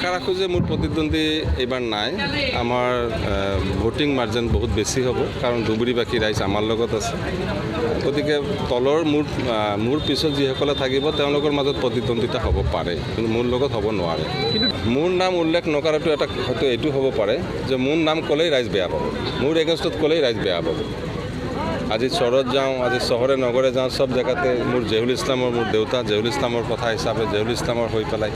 আশা ৰাখোঁ যে মোৰ প্ৰতিদ্বন্দ্বী এইবাৰ নাই। আমাৰ ভোটিং মাৰ্জিন বহুত বেছি হ'ব, কাৰণ ধুবুৰীবাসী ৰাইজ আমাৰ লগত আছে। গতিকে তলৰ মোৰ পিছত যিসকলে থাকিব তেওঁলোকৰ মাজত প্ৰতিদ্বন্দ্বিতা হ'ব পাৰে, কিন্তু মোৰ লগত হ'ব নোৱাৰে। মোৰ নাম উল্লেখ নকৰাটো এটা হয়তো এইটো হ'ব পাৰে যে মোৰ নাম ক'লেই ৰাইজ বেয়া পাব, মোৰ এগেইনষ্টত ক'লেই ৰাইজ বেয়া পাব। আজি চহৰত যাওঁ, আজি চহৰে নগৰে যাওঁ, চব জেগাতে মোৰ জহুল ইছলামৰ, মোৰ দেউতা জহুল ইছলামৰ কথা হিচাপে জহুল ইছলামৰ হৈ পেলাই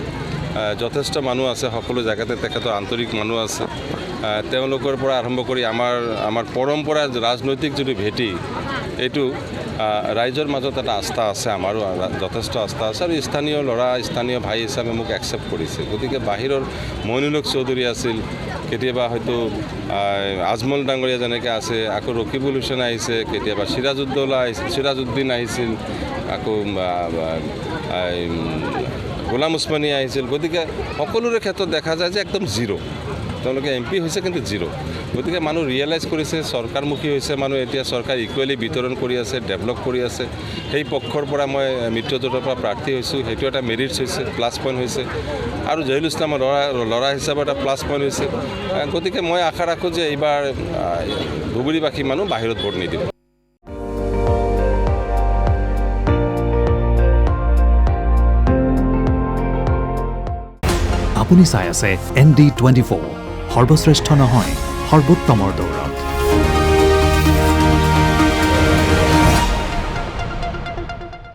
যথেষ্ট মানুহ আছে, সকলো জেগাতে তেখেতৰ আন্তৰিক মানুহ আছে। তেওঁলোকৰ পৰা আৰম্ভ কৰি আমাৰ পৰম্পৰা ৰাজনৈতিক যিটো ভেটি, এইটো ৰাইজৰ মাজত এটা আস্থা আছে, আমাৰো যথেষ্ট আস্থা আছে, আৰু স্থানীয় ভাই হিচাপে মোক একচেপ্ট কৰিছে। গতিকে বাহিৰৰ মইনুল হক চৌধুৰী আছিল, কেতিয়াবা হয়তো আজমল ডাঙৰীয়া যেনেকৈ আছে, আকৌ ৰকিবুল হুছেইন আহিছে, কেতিয়াবা সিৰাজউদ্দিন আহিছিল, আকৌ গোলাম উছমানী আহিছিল। গতিকে সকলোৰে ক্ষেত্ৰত দেখা যায় যে একদম জিৰ', তেওঁলোকে MP হৈছে কিন্তু জিৰ'। গতিকে মানুহ ৰিয়েলাইজ কৰিছে, চৰকাৰমুখী হৈছে মানুহ, এতিয়া চৰকাৰ ইকুৱেলি বিতৰণ কৰি আছে, ডেভেলপ কৰি আছে। সেই পক্ষৰ পৰা মই মিত্ৰজোঁটৰ পৰা প্ৰাৰ্থী হৈছোঁ, সেইটো এটা মেৰিটছ হৈছে, প্লাছ পইণ্ট হৈছে, আৰু জহুল ইছলামৰ ল'ৰা হিচাপে এটা প্লাছ পইণ্ট হৈছে। গতিকে মই আশা ৰাখোঁ যে এইবাৰ ধুবুৰীবাসী মানুহ বাহিৰত ভোট নিদিব। আপুনি চাই আছে ND24, সৰ্বশ্ৰেষ্ঠ নহয়, সৰ্বোত্তমৰ দৌৰত।